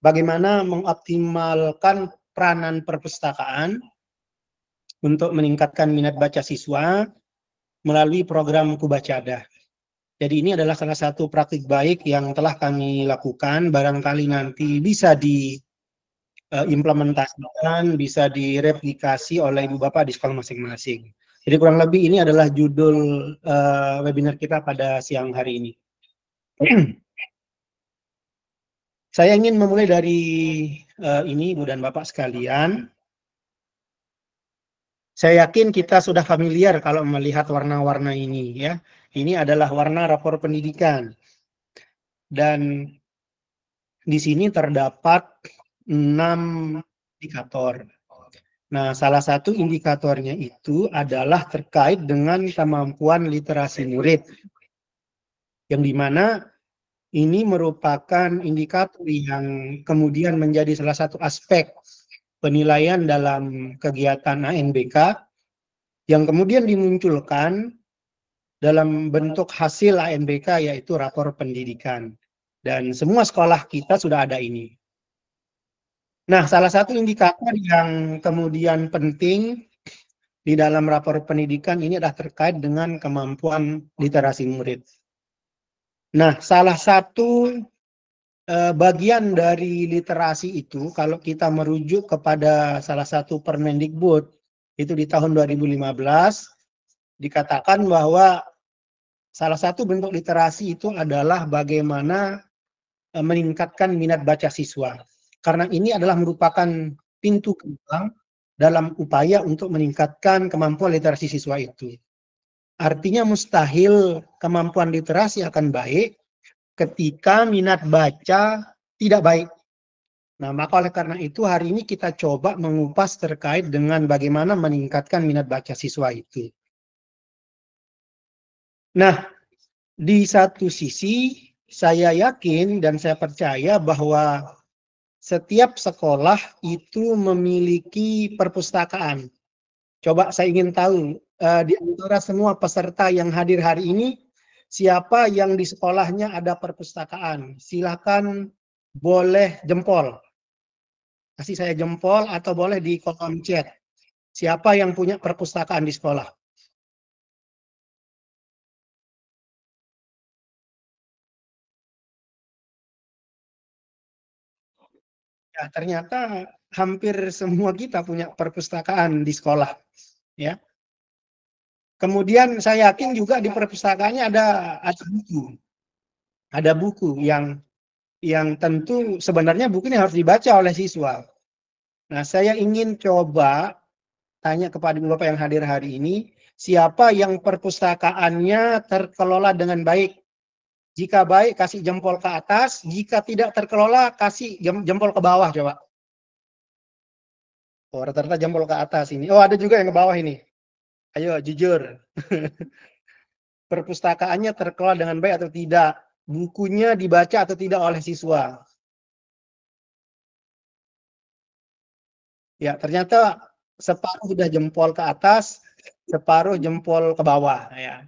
bagaimana mengoptimalkan peranan perpustakaan untuk meningkatkan minat baca siswa melalui program Kubacada. Jadi ini adalah salah satu praktik baik yang telah kami lakukan, barangkali nanti bisa diimplementasikan, bisa direplikasi oleh Ibu Bapak di sekolah masing-masing. Jadi kurang lebih ini adalah judul webinar kita pada siang hari ini. Saya ingin memulai dari ini, Ibu dan Bapak sekalian. Saya yakin kita sudah familiar kalau melihat warna-warna ini, ya. Ini adalah warna rapor pendidikan. Dan di sini terdapat 6 indikator. Nah, salah satu indikatornya itu adalah terkait dengan kemampuan literasi murid. Yang dimana ini merupakan indikator yang kemudian menjadi salah satu aspek penilaian dalam kegiatan ANBK yang kemudian dimunculkan dalam bentuk hasil ANBK, yaitu rapor pendidikan. Dan semua sekolah kita sudah ada ini. Nah, salah satu indikator yang kemudian penting di dalam rapor pendidikan ini adalah terkait dengan kemampuan literasi murid. Nah, salah satu bagian dari literasi itu, kalau kita merujuk kepada salah satu Permendikbud, itu di tahun 2015, dikatakan bahwa salah satu bentuk literasi itu adalah bagaimana meningkatkan minat baca siswa. Karena ini adalah merupakan pintu gerbang dalam upaya untuk meningkatkan kemampuan literasi siswa itu. Artinya mustahil kemampuan literasi akan baik ketika minat baca tidak baik. Nah, maka oleh karena itu hari ini kita coba mengupas terkait dengan bagaimana meningkatkan minat baca siswa itu. Nah, di satu sisi saya yakin dan saya percaya bahwa setiap sekolah itu memiliki perpustakaan. Coba saya ingin tahu di antara semua peserta yang hadir hari ini, siapa yang di sekolahnya ada perpustakaan? Silakan boleh jempol. Kasih saya jempol atau boleh di kolom chat. Siapa yang punya perpustakaan di sekolah? Ya, ternyata hampir semua kita punya perpustakaan di sekolah, ya. Kemudian saya yakin juga di perpustakaannya ada buku. Ada buku yang tentu sebenarnya buku ini harus dibaca oleh siswa. Nah, saya ingin coba tanya kepada Ibu Bapak yang hadir hari ini, siapa yang perpustakaannya terkelola dengan baik? Jika baik, kasih jempol ke atas. Jika tidak terkelola, kasih jempol ke bawah, coba. Oh, rata-rata jempol ke atas ini. Oh, ada juga yang ke bawah ini. Ayo, jujur. Perpustakaannya terkelola dengan baik atau tidak? Bukunya dibaca atau tidak oleh siswa? Ya, ternyata separuh sudah jempol ke atas, separuh jempol ke bawah. Ya.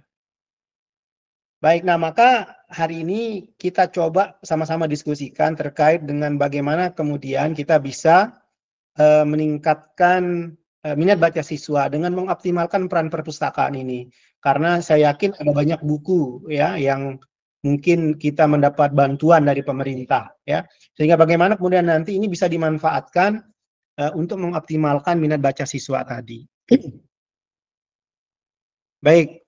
Baik, nah maka hari ini kita coba sama-sama diskusikan terkait dengan bagaimana kemudian kita bisa meningkatkan minat baca siswa dengan mengoptimalkan peran perpustakaan ini. Karena saya yakin ada banyak buku ya yang mungkin kita mendapat bantuan dari pemerintah ya. Sehingga bagaimana kemudian nanti ini bisa dimanfaatkan untuk mengoptimalkan minat baca siswa tadi. Baik,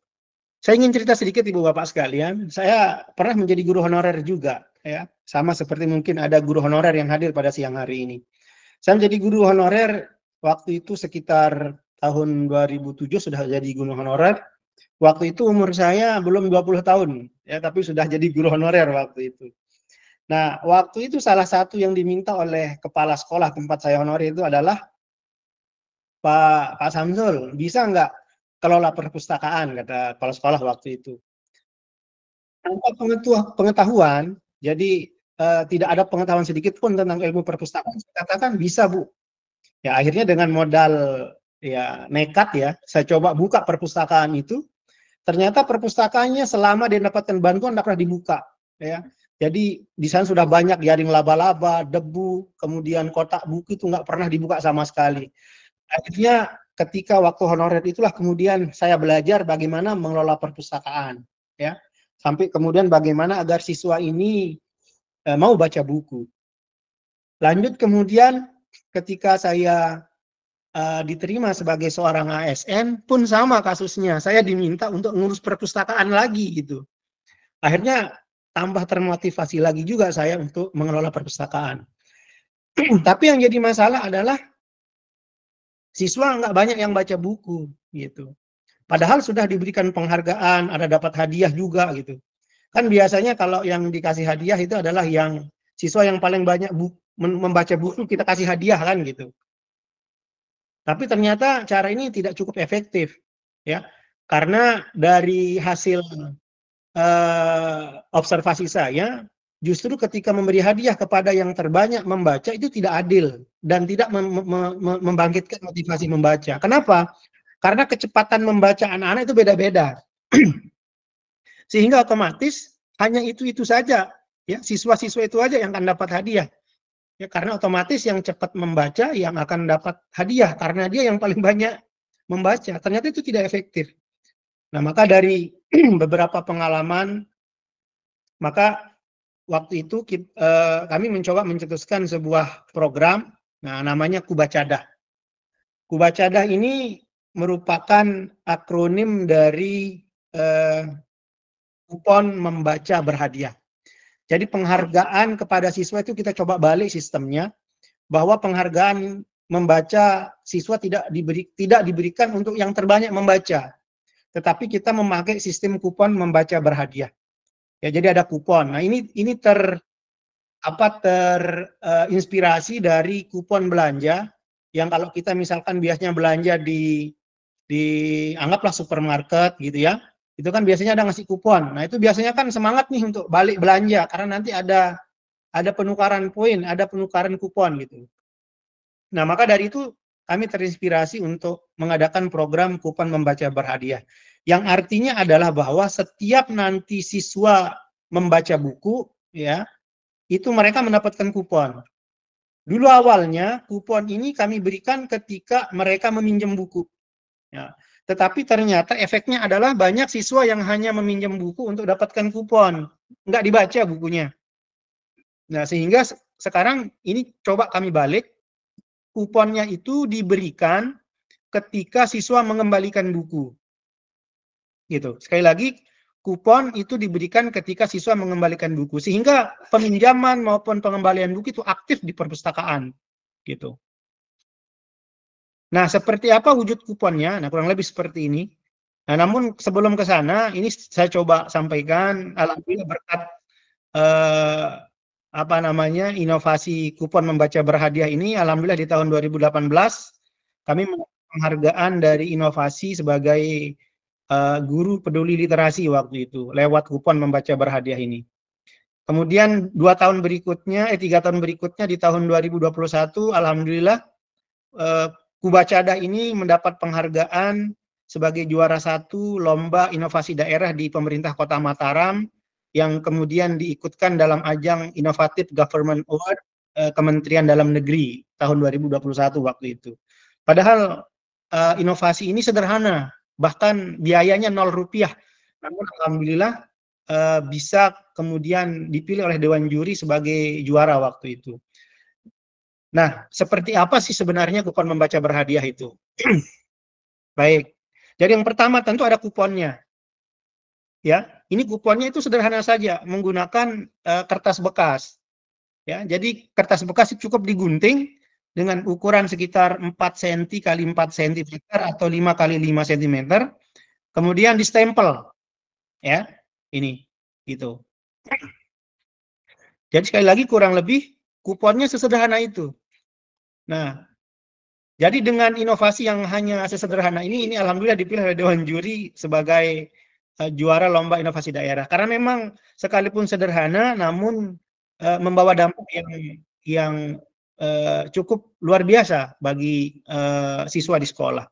saya ingin cerita sedikit Ibu Bapak sekalian. Saya pernah menjadi guru honorer juga ya. Sama seperti mungkin ada guru honorer yang hadir pada siang hari ini. Saya menjadi guru honorer waktu itu sekitar tahun 2007 sudah jadi guru honorer. Waktu itu umur saya belum 20 tahun, ya, tapi sudah jadi guru honorer waktu itu. Nah, waktu itu salah satu yang diminta oleh kepala sekolah tempat saya honorer itu adalah, Pak Samsul, bisa nggak kelola perpustakaan, kata kepala sekolah waktu itu. Tanpa pengetahuan, jadi tidak ada pengetahuan sedikit pun tentang ilmu perpustakaan, saya katakan bisa Bu. Ya akhirnya dengan modal ya nekat ya, saya coba buka perpustakaan itu. Ternyata perpustakaannya selama dia mendapatkan bantuan tidak pernah dibuka. Ya, Jadi di sana sudah banyak jaring laba-laba, debu, kemudian kotak buku itu nggak pernah dibuka sama sekali. Akhirnya ketika waktu honorer itulah kemudian saya belajar bagaimana mengelola perpustakaan, ya. Sampai kemudian bagaimana agar siswa ini mau baca buku. Lanjut kemudian ketika saya diterima sebagai seorang ASN pun sama kasusnya. Saya diminta untuk ngurus perpustakaan lagi gitu. Akhirnya tambah termotivasi lagi juga saya untuk mengelola perpustakaan. Tapi yang jadi masalah adalah siswa nggak banyak yang baca buku gitu. Padahal sudah diberikan penghargaan, ada dapat hadiah juga gitu. Kan biasanya kalau yang dikasih hadiah itu adalah yang siswa yang paling banyak membaca buku kita kasih hadiah kan gitu. Tapi ternyata cara ini tidak cukup efektif, ya, karena dari hasil observasi saya, justru ketika memberi hadiah kepada yang terbanyak membaca itu tidak adil dan tidak membangkitkan motivasi membaca. Kenapa? Karena kecepatan membaca anak-anak itu beda-beda, sehingga otomatis hanya itu saja, ya, siswa-siswa itu aja yang akan dapat hadiah. Ya, karena otomatis yang cepat membaca yang akan dapat hadiah karena dia yang paling banyak membaca. Ternyata itu tidak efektif. Nah, maka dari beberapa pengalaman, maka waktu itu kami mencoba mencetuskan sebuah program, nah namanya Kubacadah. Kubacadah ini merupakan akronim dari kupon membaca berhadiah. Jadi penghargaan kepada siswa itu kita coba balik sistemnya, bahwa penghargaan membaca siswa tidak diberikan untuk yang terbanyak membaca, tetapi kita memakai sistem kupon membaca berhadiah. Ya, jadi ada kupon. Nah, ini terinspirasi dari kupon belanja yang kalau kita misalkan biasanya belanja di anggaplah supermarket gitu ya. Itu kan biasanya ada ngasih kupon. Nah, itu biasanya kan semangat nih untuk balik belanja karena nanti ada penukaran poin, ada penukaran kupon gitu. Nah, maka dari itu kami terinspirasi untuk mengadakan program kupon membaca berhadiah. Yang artinya adalah bahwa setiap nanti siswa membaca buku, ya, itu mereka mendapatkan kupon. Dulu awalnya kupon ini kami berikan ketika mereka meminjam buku. Ya. Tetapi ternyata efeknya adalah banyak siswa yang hanya meminjam buku untuk dapatkan kupon. Nggak dibaca bukunya. Nah, sehingga sekarang ini coba kami balik, kuponnya itu diberikan ketika siswa mengembalikan buku. Gitu. Sekali lagi, kupon itu diberikan ketika siswa mengembalikan buku, sehingga peminjaman maupun pengembalian buku itu aktif di perpustakaan. Gitu. Nah, seperti apa wujud kuponnya? Nah, kurang lebih seperti ini. Nah, namun sebelum ke sana, ini saya coba sampaikan, alhamdulillah berkat inovasi kupon membaca berhadiah ini, alhamdulillah di tahun 2018 kami mendapat penghargaan dari inovasi sebagai guru peduli literasi waktu itu lewat kupon membaca berhadiah ini. Kemudian 3 tahun berikutnya di tahun 2021, alhamdulillah Kubacadah ini mendapat penghargaan sebagai juara 1 lomba inovasi daerah di pemerintah Kota Mataram yang kemudian diikutkan dalam ajang Innovative Government Award Kementerian Dalam Negeri tahun 2021 waktu itu. Padahal inovasi ini sederhana, bahkan biayanya 0 rupiah. Namun alhamdulillah bisa kemudian dipilih oleh Dewan Juri sebagai juara waktu itu. Nah, seperti apa sih sebenarnya kupon membaca berhadiah itu? Baik. Jadi yang pertama tentu ada kuponnya. Ya, ini kuponnya itu sederhana saja menggunakan kertas bekas. Ya, jadi kertas bekas cukup digunting dengan ukuran sekitar 4 cm kali 4 cm atau 5 kali 5 cm. Kemudian distempel. Ya, ini gitu. Jadi sekali lagi kurang lebih kuponnya sesederhana itu. Nah, jadi dengan inovasi yang hanya sesederhana ini alhamdulillah dipilih oleh Dewan Juri sebagai juara lomba inovasi daerah. Karena memang sekalipun sederhana, namun membawa dampak yang cukup luar biasa bagi siswa di sekolah.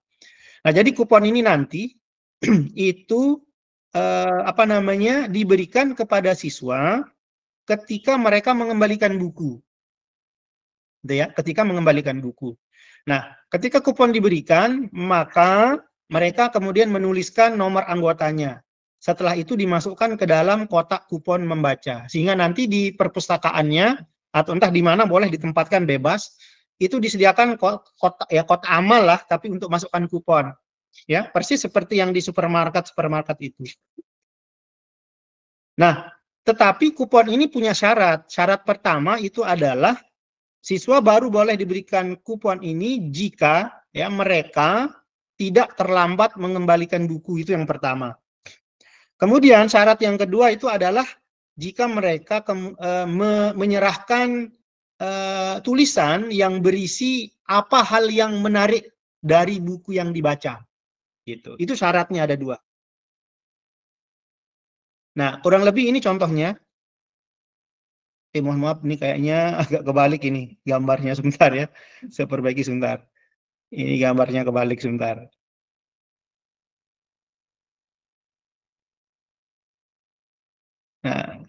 Nah, jadi kupon ini nanti itu diberikan kepada siswa ketika mereka mengembalikan buku. Gitu ya, ketika mengembalikan buku. Nah, ketika kupon diberikan, maka mereka kemudian menuliskan nomor anggotanya. Setelah itu dimasukkan ke dalam kotak kupon membaca. Sehingga nanti di perpustakaannya atau entah di mana boleh ditempatkan bebas, itu disediakan kotak ya, kotak amal lah, tapi untuk masukkan kupon. Ya, persis seperti yang di supermarket itu. Nah, tetapi kupon ini punya syarat. Syarat pertama itu adalah siswa baru boleh diberikan kupon ini jika ya mereka tidak terlambat mengembalikan buku, itu yang pertama. Kemudian syarat yang kedua itu adalah jika mereka menyerahkan tulisan yang berisi apa hal yang menarik dari buku yang dibaca. Gitu. Itu syaratnya ada 2. Nah, kurang lebih ini contohnya. Mohon maaf, ini kayaknya agak kebalik ini gambarnya, sebentar ya. Saya perbaiki sebentar. Ini gambarnya kebalik sebentar. Nah,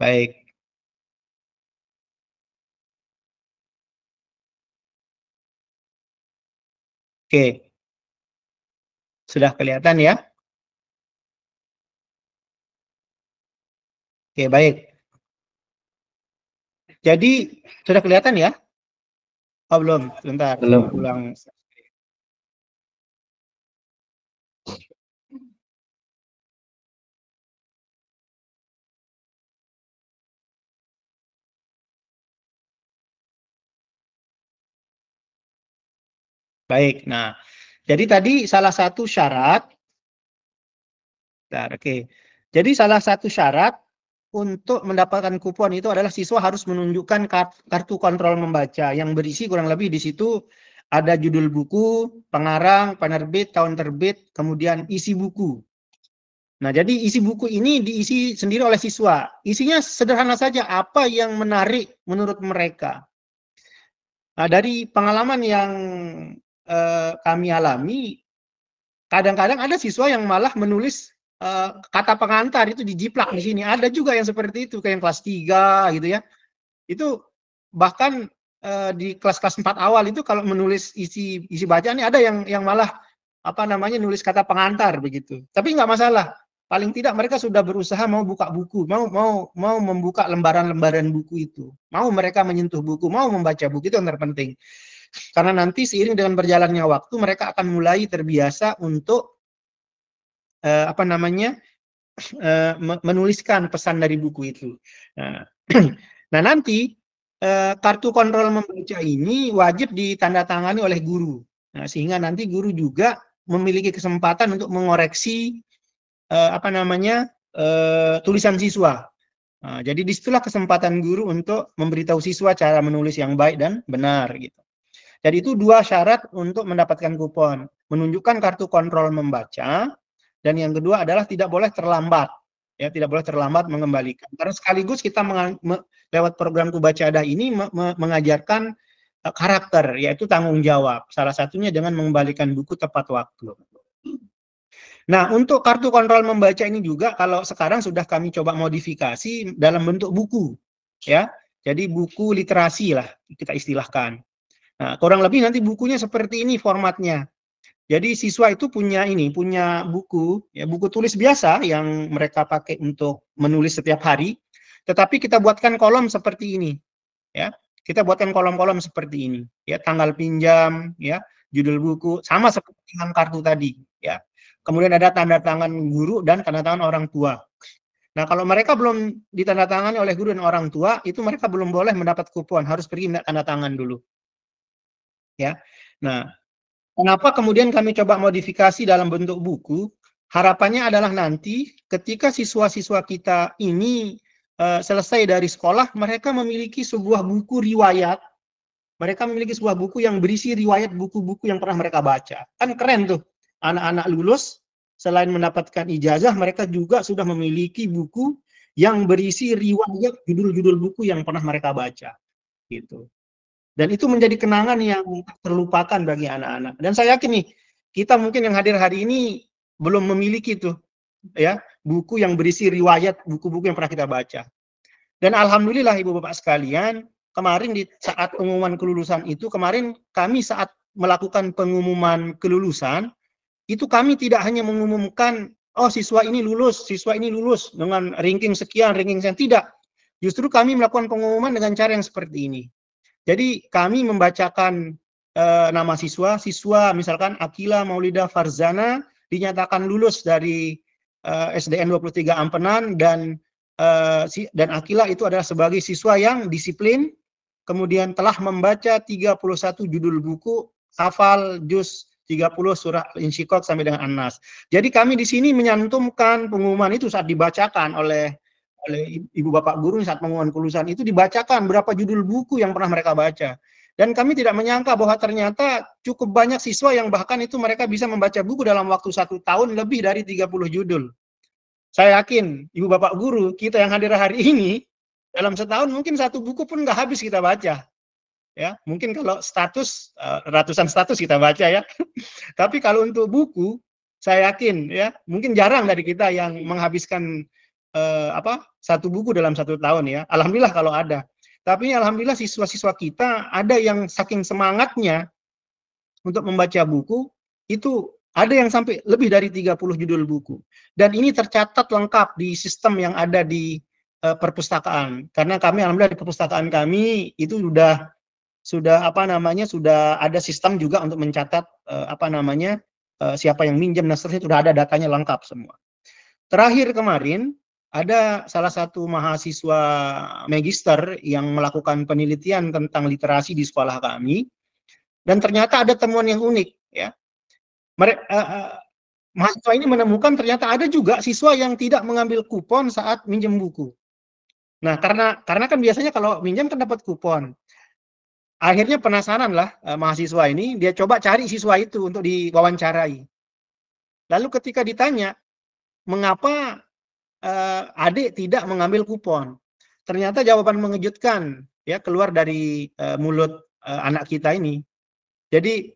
baik. Oke, sudah kelihatan ya? Oke, baik. Jadi, sudah kelihatan ya? Oh, belum. Sebentar, Belum. saya ulang. Baik, nah. Jadi tadi salah satu syarat, oke. Jadi salah satu syarat untuk mendapatkan kupon itu adalah siswa harus menunjukkan kartu kontrol membaca yang berisi kurang lebih di situ ada judul buku, pengarang, penerbit, tahun terbit, kemudian isi buku. Nah, jadi isi buku ini diisi sendiri oleh siswa. Isinya sederhana saja, apa yang menarik menurut mereka. Nah, dari pengalaman yang kami alami, kadang-kadang ada siswa yang malah menulis kata pengantar itu dijiplak di sini. Ada juga yang seperti itu, kayak yang kelas 3 gitu ya. Itu bahkan di kelas-kelas 4 awal itu kalau menulis isi bacaan ada yang malah apa namanya nulis kata pengantar begitu. Tapi nggak masalah. Paling tidak mereka sudah berusaha mau buka buku, mau membuka lembaran-lembaran buku itu. Mau mereka menyentuh buku, mau membaca buku, itu yang terpenting. Karena nanti seiring dengan berjalannya waktu mereka akan mulai terbiasa untuk apa namanya menuliskan pesan dari buku itu. Nah, nah nanti kartu kontrol membaca ini wajib ditandatangani oleh guru. Nah, sehingga nanti guru juga memiliki kesempatan untuk mengoreksi apa namanya tulisan siswa. Nah, jadi disitulah kesempatan guru untuk memberitahu siswa cara menulis yang baik dan benar gitu. Jadi itu 2 syarat untuk mendapatkan kupon. Menunjukkan kartu kontrol membaca, dan yang kedua adalah tidak boleh terlambat. Ya, tidak boleh terlambat mengembalikan. Karena sekaligus kita lewat program Kubacadah ini mengajarkan karakter, yaitu tanggung jawab. Salah satunya dengan mengembalikan buku tepat waktu. Nah, untuk kartu kontrol membaca ini juga kalau sekarang sudah kami coba modifikasi dalam bentuk buku. Ya, jadi buku literasi lah kita istilahkan. Nah, kurang lebih nanti bukunya seperti ini formatnya. Jadi siswa itu punya buku, ya buku tulis biasa yang mereka pakai untuk menulis setiap hari, tetapi kita buatkan kolom seperti ini, ya. Kita buatkan kolom-kolom seperti ini, ya, tanggal pinjam, ya, judul buku, sama seperti dengan kartu tadi, ya. Kemudian ada tanda tangan guru dan tanda tangan orang tua. Nah, kalau mereka belum ditandatangani oleh guru dan orang tua, itu mereka belum boleh mendapat kupon, harus pergi minta tanda tangan dulu. Ya. Nah, kenapa kemudian kami coba modifikasi dalam bentuk buku? Harapannya adalah nanti ketika siswa-siswa kita ini selesai dari sekolah, mereka memiliki sebuah buku riwayat. Mereka memiliki sebuah buku yang berisi riwayat buku-buku yang pernah mereka baca. Kan keren tuh. Anak-anak lulus, selain mendapatkan ijazah, mereka juga sudah memiliki buku yang berisi riwayat judul-judul buku yang pernah mereka baca. Gitu. Dan itu menjadi kenangan yang terlupakan bagi anak-anak. Dan saya yakin nih, kita mungkin yang hadir hari ini belum memiliki tuh, ya, buku yang berisi riwayat buku-buku yang pernah kita baca. Dan alhamdulillah Ibu Bapak sekalian, kemarin di saat pengumuman kelulusan itu, kemarin kami saat melakukan pengumuman kelulusan, itu kami tidak hanya mengumumkan, oh siswa ini lulus dengan ranking sekian, tidak. Justru kami melakukan pengumuman dengan cara yang seperti ini. Jadi kami membacakan nama siswa misalkan Akila Maulida Farzana dinyatakan lulus dari SDN 23 Ampenan dan Akila itu adalah sebagai siswa yang disiplin, kemudian telah membaca 31 judul buku, hafal juz 30 surah Insyikok sampai dengan An-Nas. Jadi kami di sini menyantumkan pengumuman itu saat dibacakan oleh ibu bapak guru saat pengumuman kelulusan itu dibacakan berapa judul buku yang pernah mereka baca. Dan kami tidak menyangka bahwa ternyata cukup banyak siswa yang bahkan itu mereka bisa membaca buku dalam waktu 1 tahun lebih dari 30 judul. Saya yakin ibu bapak guru kita yang hadir hari ini dalam setahun mungkin 1 buku pun nggak habis kita baca. Ya, mungkin kalau status ratusan status kita baca ya. Tapi kalau untuk buku, saya yakin ya, mungkin jarang dari kita yang menghabiskan 1 buku dalam 1 tahun ya. Alhamdulillah kalau ada. Tapi alhamdulillah siswa-siswa kita ada yang saking semangatnya untuk membaca buku, itu ada yang sampai lebih dari 30 judul buku. Dan ini tercatat lengkap di sistem yang ada di perpustakaan. Karena kami alhamdulillah di perpustakaan kami itu sudah ada sistem juga untuk mencatat siapa yang minjem dan seterusnya, sudah ada datanya lengkap semua. Terakhir kemarin ada salah satu mahasiswa magister yang melakukan penelitian tentang literasi di sekolah kami, dan ternyata ada temuan yang unik ya. Mahasiswa ini menemukan ternyata ada juga siswa yang tidak mengambil kupon saat minjem buku. Nah, karena kan biasanya kalau minjem kan dapat kupon. Akhirnya penasaran lah mahasiswa ini, dia coba cari siswa itu untuk diwawancarai. Lalu ketika ditanya, mengapa adik tidak mengambil kupon? Ternyata jawaban mengejutkan ya keluar dari mulut anak kita ini. Jadi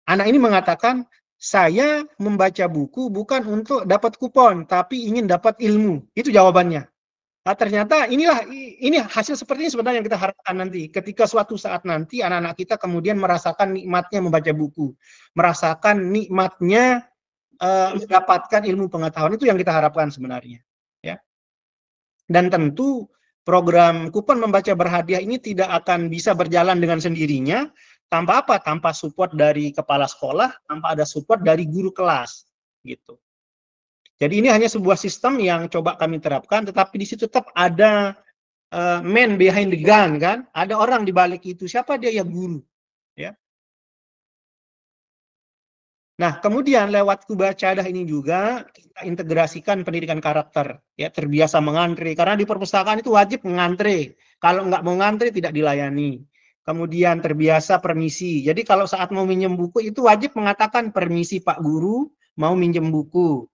anak ini mengatakan, saya membaca buku bukan untuk dapat kupon, tapi ingin dapat ilmu. Itu jawabannya. Nah, ternyata ini hasil seperti ini sebenarnya yang kita harapkan nanti. Ketika suatu saat nanti anak-anak kita kemudian merasakan nikmatnya membaca buku, merasakan nikmatnya mendapatkan ilmu pengetahuan, itu yang kita harapkan sebenarnya. Ya. Dan tentu program kupon membaca berhadiah ini tidak akan bisa berjalan dengan sendirinya tanpa apa? Tanpa support dari kepala sekolah, tanpa ada support dari guru kelas, gitu. Jadi ini hanya sebuah sistem yang coba kami terapkan, tetapi di situ tetap ada man behind the gun, kan? Ada orang di balik itu. Siapa dia? Ya guru. Ya. Nah, kemudian lewat Kubacadah ini juga kita integrasikan pendidikan karakter. Ya, terbiasa mengantre. Karena di perpustakaan itu wajib mengantre. Kalau nggak mau ngantre tidak dilayani. Kemudian terbiasa permisi. Jadi kalau saat mau minjem buku itu wajib mengatakan permisi Pak Guru, mau minjem buku.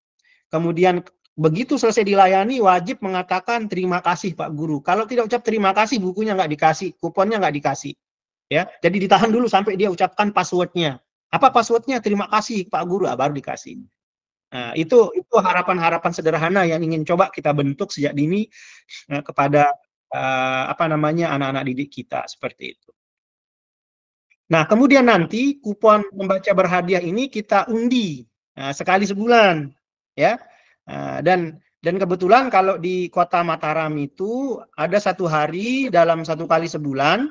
Kemudian begitu selesai dilayani wajib mengatakan terima kasih Pak Guru. Kalau tidak ucap terima kasih bukunya nggak dikasih, kuponnya nggak dikasih. Ya, jadi ditahan dulu sampai dia ucapkan passwordnya. Apa passwordnya? Terima kasih Pak Guru, baru dikasih. Nah, itu harapan-harapan sederhana yang ingin coba kita bentuk sejak dini kepada anak-anak didik kita seperti itu. Nah, kemudian nanti kupon membaca berhadiah ini kita undi sekali sebulan. Ya, dan kebetulan kalau di Kota Mataram itu ada 1 hari dalam 1 kali sebulan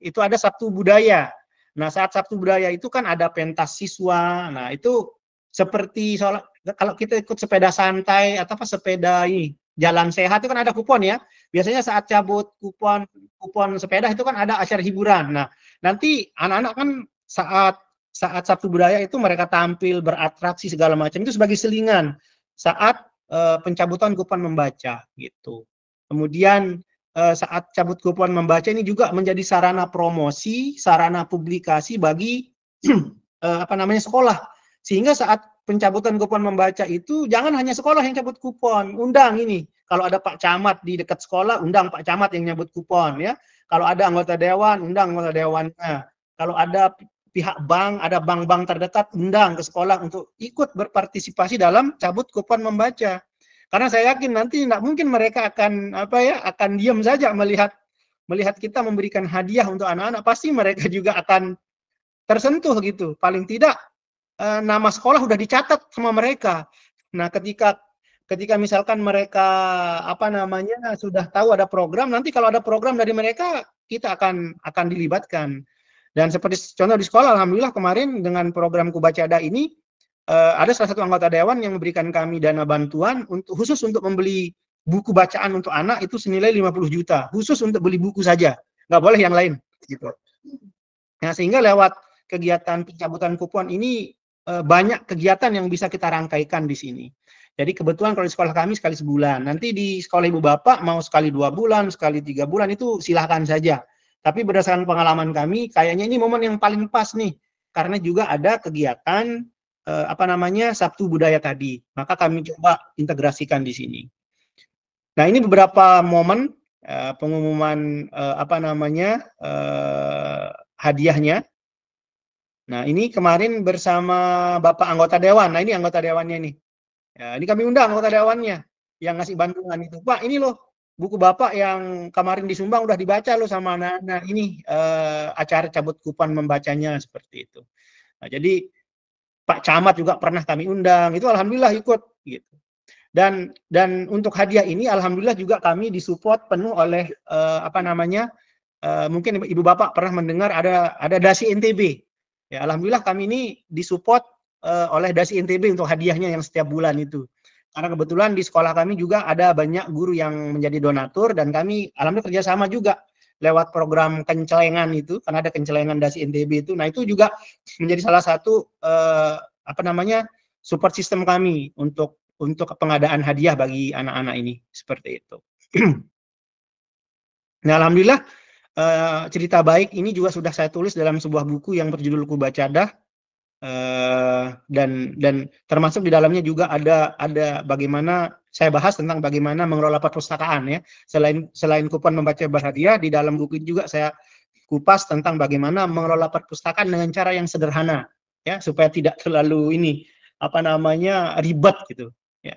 itu ada Sabtu Budaya. Nah, saat Sabtu Budaya itu kan ada pentas siswa. Nah, itu seperti kalau kita ikut sepeda santai atau sepeda ini jalan sehat itu kan ada kupon ya. Biasanya saat cabut kupon sepeda itu kan ada acara hiburan. Nah, nanti anak-anak kan saat Sabtu Budaya itu mereka tampil beratraksi segala macam, itu sebagai selingan saat pencabutan kupon membaca gitu. Kemudian saat cabut kupon membaca ini juga menjadi sarana promosi, sarana publikasi bagi sekolah. Sehingga saat pencabutan kupon membaca itu jangan hanya sekolah yang cabut kupon, undang ini. Kalau ada Pak Camat di dekat sekolah, undang Pak Camat yang nyabut kupon ya. Kalau ada anggota dewan, undang anggota dewannya. Kalau ada pihak bank, ada bank-bank terdekat, undang ke sekolah untuk ikut berpartisipasi dalam cabut kupon membaca. Karena saya yakin nanti tidak mungkin mereka akan akan diam saja melihat kita memberikan hadiah untuk anak-anak. Pasti mereka juga akan tersentuh gitu. Paling tidak nama sekolah sudah dicatat sama mereka. Nah, ketika misalkan mereka sudah tahu ada program, nanti kalau ada program dari mereka kita akan dilibatkan. Dan seperti contoh di sekolah, alhamdulillah kemarin dengan program Kubacada ini ada salah satu anggota dewan yang memberikan kami dana bantuan khusus untuk membeli buku bacaan untuk anak itu senilai 50 juta, khusus untuk beli buku saja, nggak boleh yang lain gitu. Nah, sehingga lewat kegiatan pencabutan kupon ini banyak kegiatan yang bisa kita rangkaikan di sini. Jadi kebetulan kalau di sekolah kami sekali sebulan. Nanti di sekolah ibu bapak mau sekali 2 bulan, sekali 3 bulan itu silahkan saja. Tapi berdasarkan pengalaman kami, kayaknya ini momen yang paling pas nih, karena juga ada kegiatan Sabtu Budaya tadi. Maka kami coba integrasikan di sini. Nah, ini beberapa momen pengumuman hadiahnya. Nah, ini kemarin bersama Bapak anggota dewan. Nah, ini anggota dewannya nih. Ya, ini kami undang anggota dewannya yang ngasih bantuan itu. Pak, ini loh buku Bapak yang kemarin disumbang udah dibaca loh sama anak-anak. Ini acara cabut kupon membacanya seperti itu. Nah, jadi Pak Camat juga pernah kami undang. Itu alhamdulillah ikut gitu. Dan untuk hadiah ini alhamdulillah juga kami disupport penuh oleh mungkin Ibu Bapak pernah mendengar ada Dasi NTB. Ya, alhamdulillah kami ini disupport oleh Dasi NTB untuk hadiahnya yang setiap bulan itu. Karena kebetulan di sekolah kami juga ada banyak guru yang menjadi donatur dan kami alhamdulillah kerjasama juga lewat program kencelengan itu, karena ada kencelengan Dasi NTB itu. Nah, itu juga menjadi salah satu support system kami untuk pengadaan hadiah bagi anak-anak ini seperti itu. Nah, alhamdulillah cerita baik ini juga sudah saya tulis dalam sebuah buku yang berjudul Kubacada, dan termasuk di dalamnya juga ada bagaimana saya bahas tentang bagaimana mengelola perpustakaan ya. Selain kupon membaca berhadiah, di dalam buku ini juga saya kupas tentang bagaimana mengelola perpustakaan dengan cara yang sederhana ya, supaya tidak terlalu ribet gitu ya.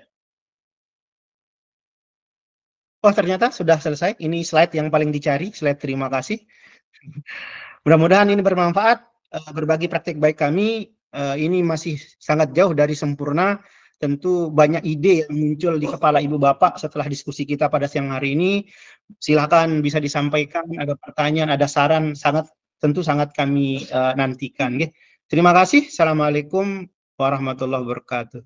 Oh, ternyata sudah selesai. Ini slide yang paling dicari, slide terima kasih. Mudah-mudahan ini bermanfaat. Berbagi praktik baik kami ini masih sangat jauh dari sempurna. Tentu banyak ide yang muncul di kepala Ibu Bapak setelah diskusi kita pada siang hari ini. Silakan bisa disampaikan, ada pertanyaan, ada saran, tentu sangat kami nantikan. Terima kasih. Assalamualaikum warahmatullahi wabarakatuh.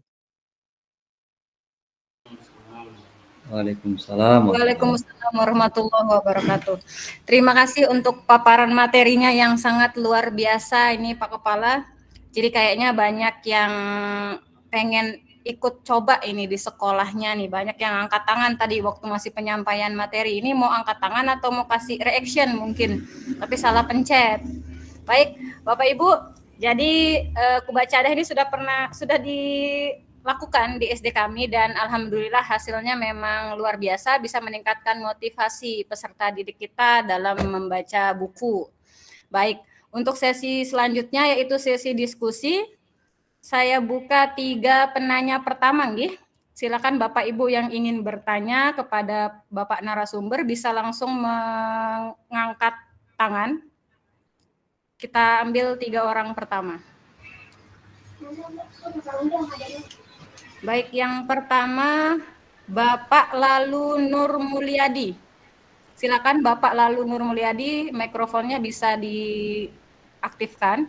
Waalaikumsalam. Waalaikumsalam warahmatullahi wabarakatuh. Terima kasih untuk paparan materinya yang sangat luar biasa ini Pak Kepala. Jadi kayaknya banyak yang pengen ikut coba ini di sekolahnya nih. Banyak yang angkat tangan tadi waktu masih penyampaian materi. Ini mau angkat tangan atau mau kasih reaction mungkin, tapi salah pencet. Baik, Bapak Ibu, jadi Kubacada ini sudah dilakukan di SD kami dan alhamdulillah hasilnya memang luar biasa, bisa meningkatkan motivasi peserta didik kita dalam membaca buku. Baik, untuk sesi selanjutnya yaitu sesi diskusi. Saya buka 3 penanya pertama, nggih. Silakan Bapak Ibu yang ingin bertanya kepada Bapak narasumber bisa langsung mengangkat tangan. Kita ambil 3 orang pertama. Baik, yang pertama Bapak Lalu Nur Mulyadi. Silakan Bapak Lalu Nur Mulyadi, mikrofonnya bisa diaktifkan.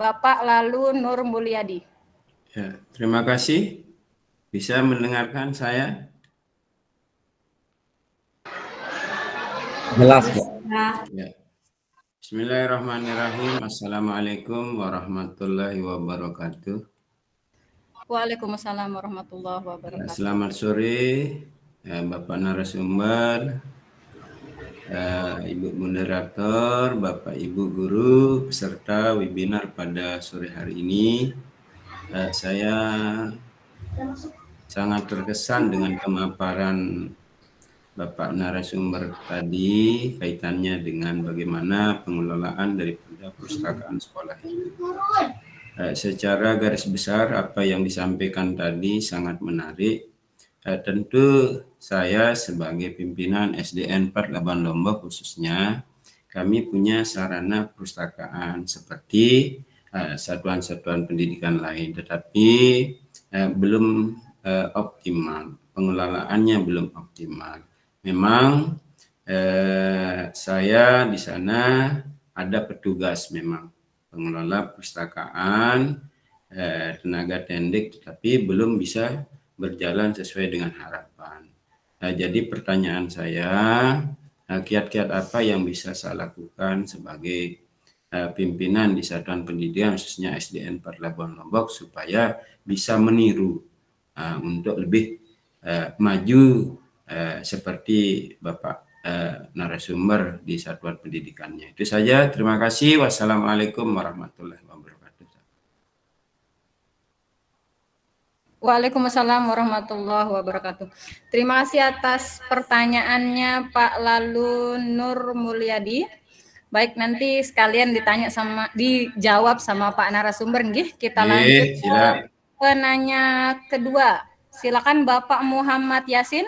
Bapak Lalu Nur Mulyadi. Ya, terima kasih. Bisa mendengarkan saya? Jelas, Pak. Ya. Bismillahirrahmanirrahim. Assalamualaikum warahmatullahi wabarakatuh. Waalaikumsalam warahmatullahi wabarakatuh. Selamat sore, Bapak narasumber, Ibu moderator, Bapak Ibu guru, peserta webinar pada sore hari ini. Saya sangat terkesan dengan pemaparan Bapak narasumber tadi kaitannya dengan bagaimana pengelolaan daripada perpustakaan sekolah itu. Secara garis besar apa yang disampaikan tadi sangat menarik Tentu saya sebagai pimpinan SDN 48 Lombok khususnya, kami punya sarana perpustakaan seperti satuan-satuan pendidikan lain, tetapi belum optimal, pengelolaannya belum optimal. Memang saya di sana ada petugas memang pengelola perpustakaan, tenaga tendik, tetapi belum bisa berjalan sesuai dengan harapan. Jadi pertanyaan saya, kiat-kiat apa yang bisa saya lakukan sebagai pimpinan di satuan pendidikan khususnya SDN 48 Lombok supaya bisa meniru untuk lebih maju seperti Bapak narasumber di satuan pendidikannya. Itu saja. Terima kasih. Wassalamualaikum warahmatullahi wabarakatuh. Waalaikumsalam warahmatullahi wabarakatuh. Terima kasih atas pertanyaannya Pak Lalu Nur Mulyadi. Baik, nanti sekalian dijawab sama Pak narasumber nggih. Kita lanjut ke penanya kedua. Silakan Bapak Muhammad Yasin.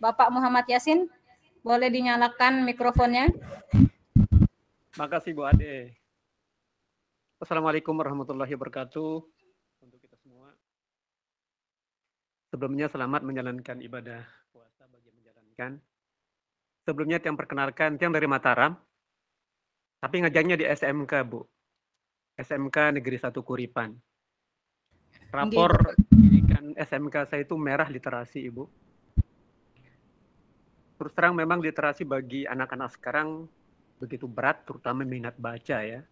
Bapak Muhammad Yasin, boleh dinyalakan mikrofonnya. Makasih Bu Ade. Assalamualaikum warahmatullahi wabarakatuh. Untuk kita semua. Sebelumnya selamat menjalankan ibadah puasa bagi yang menjalankan. Sebelumnya Tiang perkenalkan, Tiang dari Mataram. Tapi ngajarnya di SMK, Bu. SMK Negeri 1 Kuripan. Rapor pendidikan SMK saya itu merah literasi, Ibu. Terus terang memang literasi bagi anak-anak sekarang begitu berat, terutama minat baca ya.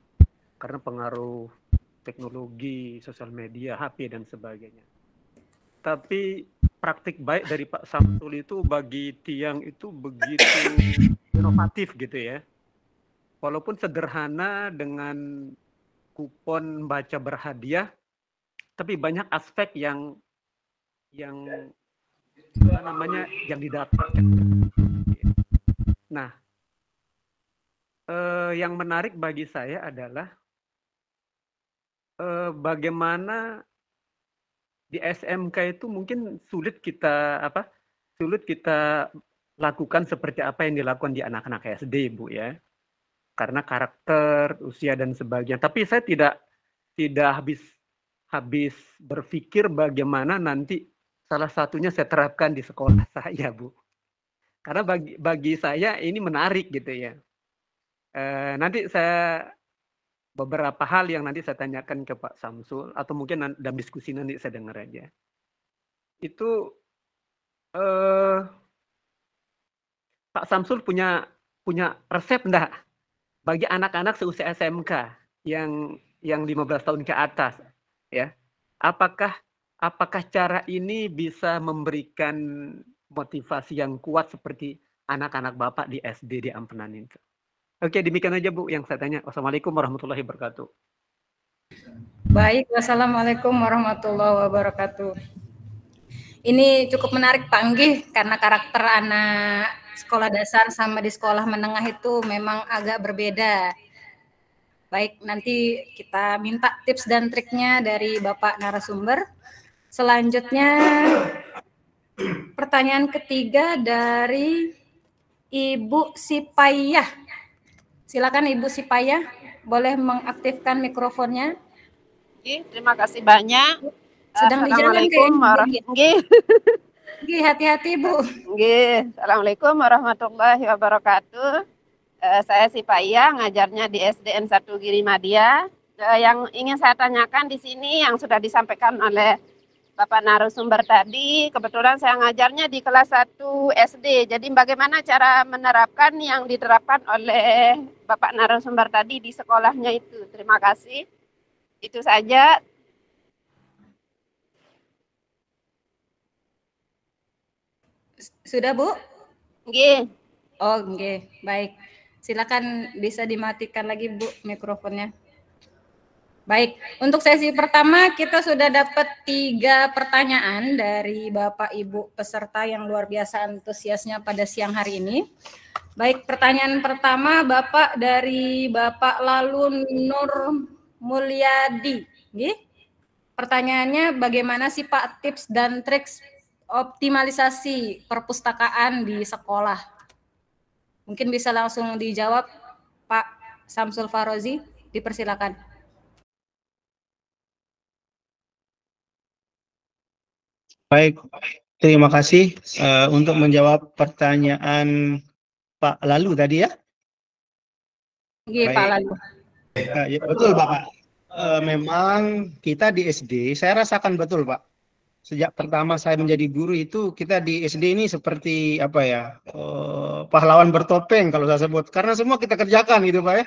Karena pengaruh teknologi, sosial media, HP, dan sebagainya. Tapi praktik baik dari Pak Samsul itu bagi Tiang itu begitu inovatif gitu ya. Walaupun sederhana dengan kupon baca berhadiah, tapi banyak aspek yang didapatkan. Nah, yang menarik bagi saya adalah bagaimana di SMK itu mungkin sulit kita lakukan seperti apa yang dilakukan di anak-anak SD, Bu ya. Karena karakter, usia dan sebagainya. Tapi saya tidak habis berpikir bagaimana nanti salah satunya saya terapkan di sekolah saya, Bu. Karena bagi saya ini menarik gitu ya. Nanti saya beberapa hal yang nanti saya tanyakan ke Pak Samsul atau mungkin dalam diskusi nanti saya dengar aja. Itu Pak Samsul punya resep enggak bagi anak-anak seusia SMK yang 15 tahun ke atas ya? Apakah cara ini bisa memberikan motivasi yang kuat seperti anak-anak Bapak di SD di Ampenan itu? Oke, demikian aja Bu yang saya tanya. Wassalamualaikum warahmatullahi wabarakatuh. Baik, wassalamualaikum warahmatullahi wabarakatuh. Ini cukup menarik Pak Anggih, karena karakter anak sekolah dasar sama di sekolah menengah itu memang agak berbeda. Baik, nanti kita minta tips dan triknya dari Bapak narasumber. Selanjutnya, pertanyaan ketiga dari Ibu Sipayah. Silakan Ibu Sipayah, boleh mengaktifkan mikrofonnya. Terima kasih banyak. Sedang di jalan warahmatullahi wabarakatuh. Hati-hati Bu. Assalamualaikum warahmatullahi wabarakatuh. Saya Sipayah, ngajarnya di SDN 1 Girimadia. Yang ingin saya tanyakan di sini yang sudah disampaikan oleh Bapak narasumber tadi, kebetulan saya ngajarnya di kelas 1 SD. Jadi bagaimana cara menerapkan yang diterapkan oleh Bapak narasumber tadi di sekolahnya itu? Terima kasih. Itu saja. Sudah, Bu? Nggih. Oh, nggih. Baik. Silakan bisa dimatikan lagi, Bu, mikrofonnya. Baik, untuk sesi pertama kita sudah dapat 3 pertanyaan dari Bapak Ibu peserta yang luar biasa antusiasnya pada siang hari ini. Baik, pertanyaan pertama dari Bapak Lalu Nur Mulyadi. Pertanyaannya, bagaimana sih Pak tips dan trik optimalisasi perpustakaan di sekolah. Mungkin bisa langsung dijawab Pak Samsul Farozi, dipersilakan. Baik, terima kasih untuk menjawab pertanyaan Pak Lalu tadi ya. Iya, Pak Lalu. Ya, betul Bapak. Memang kita di SD, saya rasakan betul Pak. Sejak pertama saya menjadi guru itu, kita di SD ini seperti apa ya, pahlawan bertopeng kalau saya sebut. Karena semua kita kerjakan gitu Pak ya.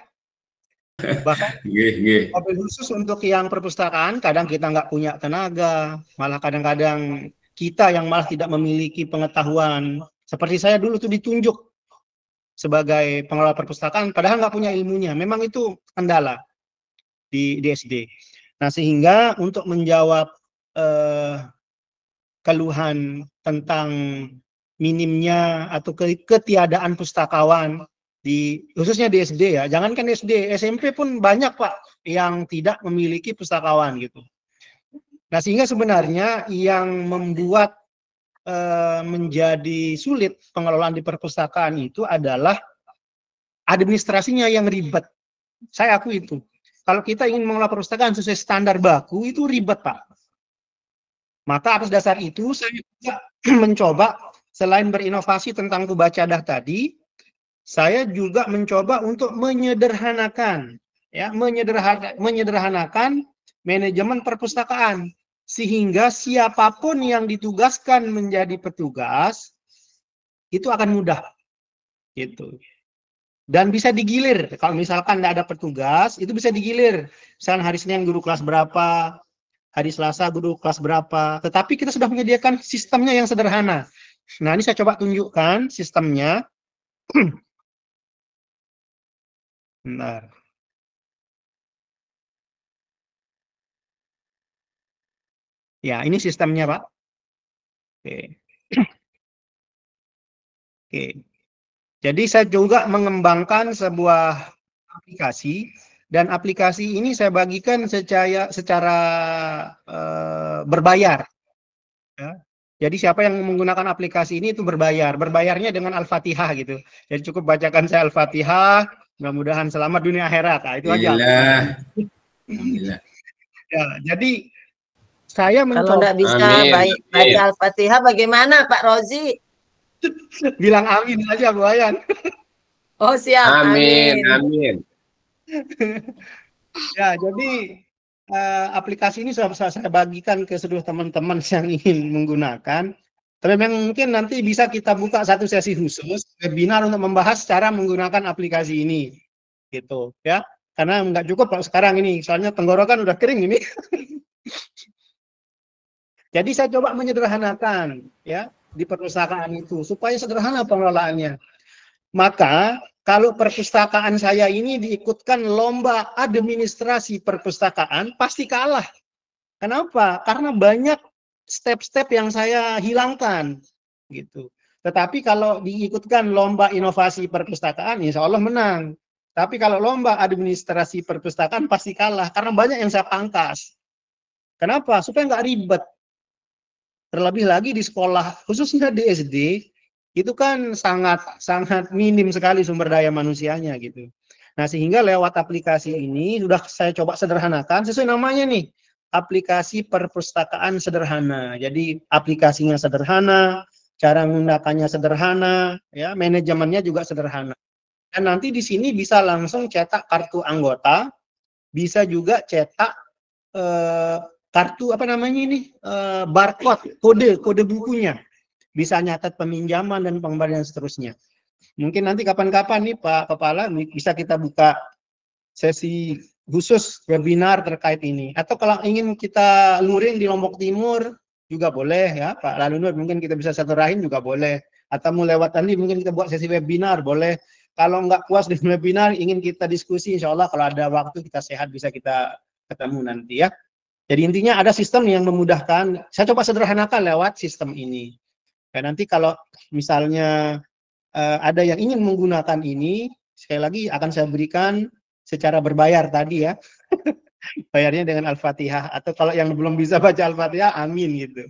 Bahkan mobil khusus untuk yang perpustakaan, kadang kita nggak punya tenaga, malah kadang-kadang kita yang malah tidak memiliki pengetahuan. Seperti saya dulu tuh ditunjuk sebagai pengelola perpustakaan, padahal nggak punya ilmunya. Memang itu kendala di SD. Nah, sehingga untuk menjawab keluhan tentang minimnya atau ketiadaan pustakawan khususnya di SD ya, jangankan SD, SMP pun banyak Pak yang tidak memiliki pustakawan gitu. Nah, sehingga sebenarnya yang membuat menjadi sulit pengelolaan di perpustakaan itu adalah administrasinya yang ribet. Saya akui itu. Kalau kita ingin mengelola perpustakaan sesuai standar baku, itu ribet, Pak. Maka atas dasar itu, saya juga mencoba, selain berinovasi tentang Kubacadah tadi, saya juga mencoba untuk menyederhanakan, ya, menyederhanakan manajemen perpustakaan. Sehingga siapapun yang ditugaskan menjadi petugas, itu akan mudah. Gitu. Dan bisa digilir. Kalau misalkan tidak ada petugas, itu bisa digilir. Misalnya hari Senin guru kelas berapa, hari Selasa guru kelas berapa. Tetapi kita sudah menyediakan sistemnya yang sederhana. Nah, ini saya coba tunjukkan sistemnya. Bentar. Ya, ini sistemnya, Pak. Oke. Oke. Jadi saya juga mengembangkan sebuah aplikasi, dan aplikasi ini saya bagikan secara berbayar. Ya. Jadi siapa yang menggunakan aplikasi ini itu berbayar. Berbayarnya dengan Al-Fatihah gitu. Jadi cukup bacakan saya Al-Fatihah, mudah-mudahan selamat dunia akhirat. Nah, itu aja. Alhamdulillah. Ya, jadi saya mencoba. Kalau nggak bisa baca Al-Fatihah bagaimana Pak Rozi? Bilang amin aja Bu Ayan. Oh siap, amin. Amin. Ya, jadi aplikasi ini sudah saya bagikan ke seluruh teman-teman yang ingin menggunakan. Tapi memang mungkin nanti bisa kita buka satu sesi khusus webinar untuk membahas cara menggunakan aplikasi ini, gitu ya. Karena nggak cukup kalau sekarang ini, soalnya tenggorokan udah kering ini. Jadi saya coba menyederhanakan ya di perpustakaan itu supaya sederhana pengelolaannya. Maka kalau perpustakaan saya ini diikutkan lomba administrasi perpustakaan, pasti kalah. Kenapa? Karena banyak step-step yang saya hilangkan, gitu. Tetapi kalau diikutkan lomba inovasi perpustakaan, insya Allah menang. Tapi kalau lomba administrasi perpustakaan pasti kalah, karena banyak yang saya pangkas. Kenapa? Supaya nggak ribet. Terlebih lagi di sekolah, khususnya di SD, itu kan sangat minim sekali sumber daya manusianya gitu. Nah, sehingga lewat aplikasi ini sudah saya coba sederhanakan sesuai namanya nih, aplikasi perpustakaan sederhana. Jadi aplikasinya sederhana, cara menggunakannya sederhana, ya, manajemennya juga sederhana. Dan nanti di sini bisa langsung cetak kartu anggota, bisa juga cetak kartu apa namanya ini, barcode, kode bukunya. Bisa nyatat peminjaman dan pengembalian seterusnya. Mungkin nanti kapan-kapan nih Pak Kepala bisa kita buka sesi khusus webinar terkait ini. Atau kalau ingin kita luring di Lombok Timur juga boleh ya Pak Lalu Nur, mungkin kita bisa satu rahim juga boleh. Atau mau lewat tadi mungkin kita buat sesi webinar boleh. Kalau nggak puas di webinar ingin kita diskusi, insya Allah kalau ada waktu kita sehat bisa kita ketemu nanti ya. Jadi intinya ada sistem yang memudahkan. Saya coba sederhanakan lewat sistem ini. Dan nanti kalau misalnya ada yang ingin menggunakan ini, sekali lagi akan saya berikan secara berbayar tadi ya. Bayarnya dengan Al-Fatihah. Atau kalau yang belum bisa baca Al-Fatihah, amin gitu.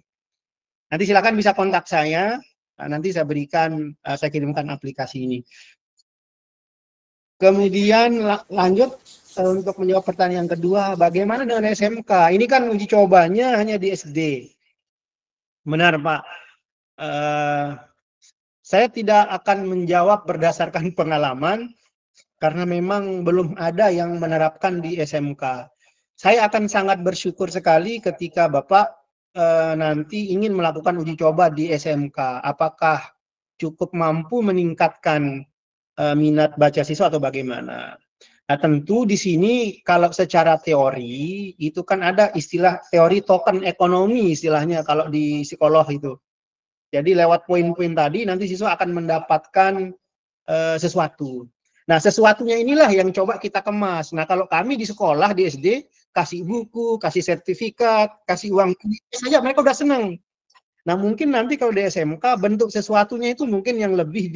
Nanti silakan bisa kontak saya. Nanti saya berikan, saya kirimkan aplikasi ini. Kemudian lanjut untuk menjawab pertanyaan kedua, bagaimana dengan SMK? Ini kan uji cobanya hanya di SD. Benar, Pak. Saya tidak akan menjawab berdasarkan pengalaman, karena memang belum ada yang menerapkan di SMK. Saya akan sangat bersyukur sekali ketika Bapak nanti ingin melakukan uji coba di SMK. Apakah cukup mampu meningkatkan minat baca siswa atau bagaimana? Nah, tentu di sini kalau secara teori itu kan ada istilah teori token ekonomi istilahnya kalau di psikolog itu. Jadi lewat poin-poin tadi nanti siswa akan mendapatkan sesuatu. Nah, sesuatunya inilah yang coba kita kemas. Nah, kalau kami di sekolah di SD kasih buku, kasih sertifikat, kasih uang saja mereka udah senang. Nah, mungkin nanti kalau di SMK bentuk sesuatunya itu mungkin yang lebih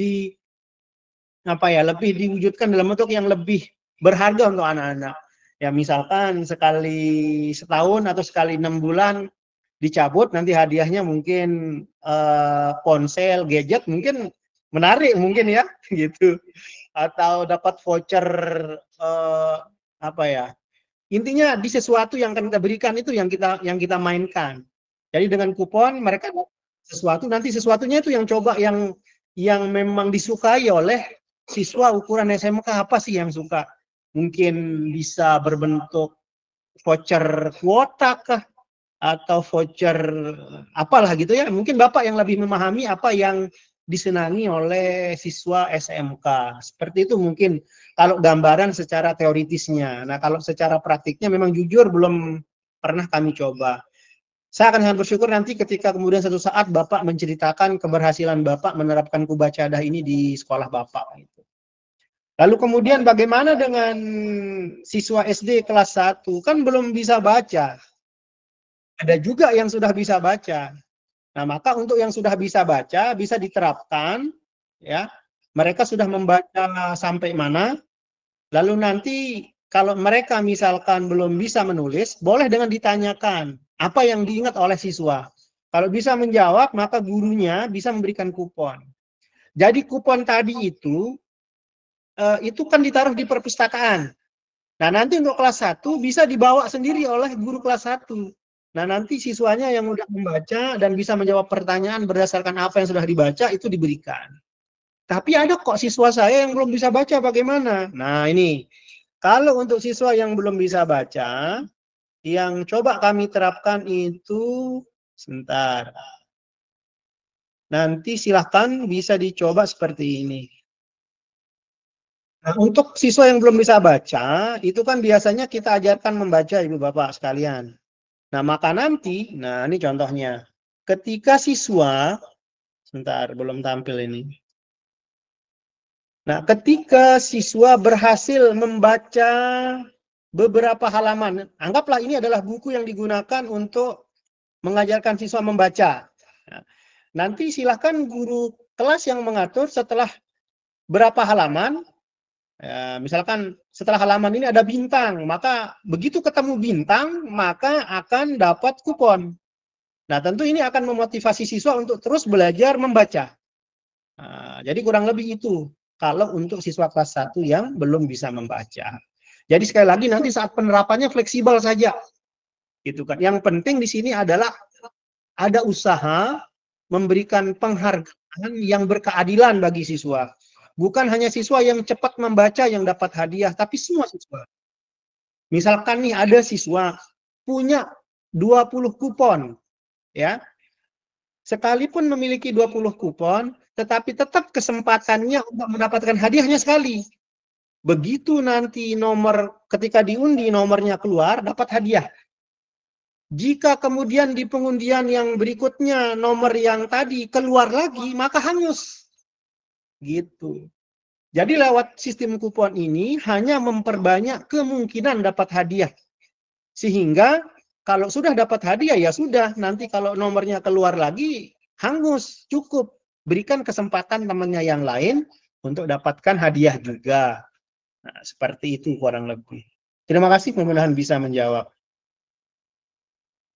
lebih diwujudkan dalam bentuk yang lebih berharga untuk anak-anak. Ya, misalkan sekali setahun atau sekali 6 bulan dicabut, nanti hadiahnya mungkin ponsel, gadget, mungkin menarik mungkin ya, gitu. Atau dapat voucher intinya di sesuatu yang akan kita berikan itu yang kita mainkan. Jadi dengan kupon mereka sesuatu, nanti sesuatunya itu yang coba yang memang disukai oleh siswa ukuran SMK. Apa sih yang suka? Mungkin bisa berbentuk voucher kuota kah, atau voucher apalah gitu ya. Mungkin Bapak yang lebih memahami apa yang disenangi oleh siswa SMK. Seperti itu mungkin kalau gambaran secara teoritisnya. Nah, kalau secara praktiknya memang jujur belum pernah kami coba. Saya akan sangat bersyukur nanti ketika kemudian satu saat Bapak menceritakan keberhasilan Bapak menerapkan Kubacadah ini di sekolah Bapak. Lalu kemudian bagaimana dengan siswa SD kelas 1? Kan belum bisa baca. Ada juga yang sudah bisa baca. Nah, maka untuk yang sudah bisa baca, bisa diterapkan, ya. Mereka sudah membaca sampai mana, lalu nanti kalau mereka misalkan belum bisa menulis, boleh dengan ditanyakan apa yang diingat oleh siswa. Kalau bisa menjawab, maka gurunya bisa memberikan kupon. Jadi kupon tadi itu kan ditaruh di perpustakaan. Nah, nanti untuk kelas 1 bisa dibawa sendiri oleh guru kelas 1. Nah, nanti siswanya yang udah membaca dan bisa menjawab pertanyaan berdasarkan apa yang sudah dibaca itu diberikan. Tapi ada kok siswa saya yang belum bisa baca, bagaimana? Nah, ini. Kalau untuk siswa yang belum bisa baca, yang coba kami terapkan itu, sebentar. Nanti silahkan bisa dicoba seperti ini. Nah, untuk siswa yang belum bisa baca, itu kan biasanya kita ajarkan membaca, Ibu Bapak sekalian. Nah, maka nanti, nah ini contohnya, ketika siswa, sebentar, belum tampil ini. Nah, ketika siswa berhasil membaca beberapa halaman, anggaplah ini adalah buku yang digunakan untuk mengajarkan siswa membaca. Nah, nanti silahkan guru kelas yang mengatur setelah berapa halaman, ya, misalkan setelah halaman ini ada bintang, maka begitu ketemu bintang, maka akan dapat kupon. Nah, tentu ini akan memotivasi siswa untuk terus belajar membaca. Nah, jadi kurang lebih itu. Kalau untuk siswa kelas 1 yang belum bisa membaca. Jadi sekali lagi nanti saat penerapannya fleksibel saja. Gitu kan. Yang penting di sini adalah ada usaha memberikan penghargaan yang berkeadilan bagi siswa. Bukan hanya siswa yang cepat membaca yang dapat hadiah, tapi semua siswa. Misalkan nih ada siswa punya 20 kupon, ya. Sekalipun memiliki 20 kupon, tetapi tetap kesempatannya untuk mendapatkan hadiahnya sekali. Begitu nanti ketika diundi nomornya keluar, dapat hadiah. Jika kemudian di pengundian yang berikutnya nomor yang tadi keluar lagi, maka hangus. Gitu. Jadi lewat sistem kupon ini hanya memperbanyak kemungkinan dapat hadiah. Sehingga kalau sudah dapat hadiah ya sudah, nanti kalau nomornya keluar lagi hangus, cukup. Berikan kesempatan temannya yang lain untuk dapatkan hadiah juga. Nah, seperti itu kurang lebih. Terima kasih, mudah-mudahan bisa menjawab.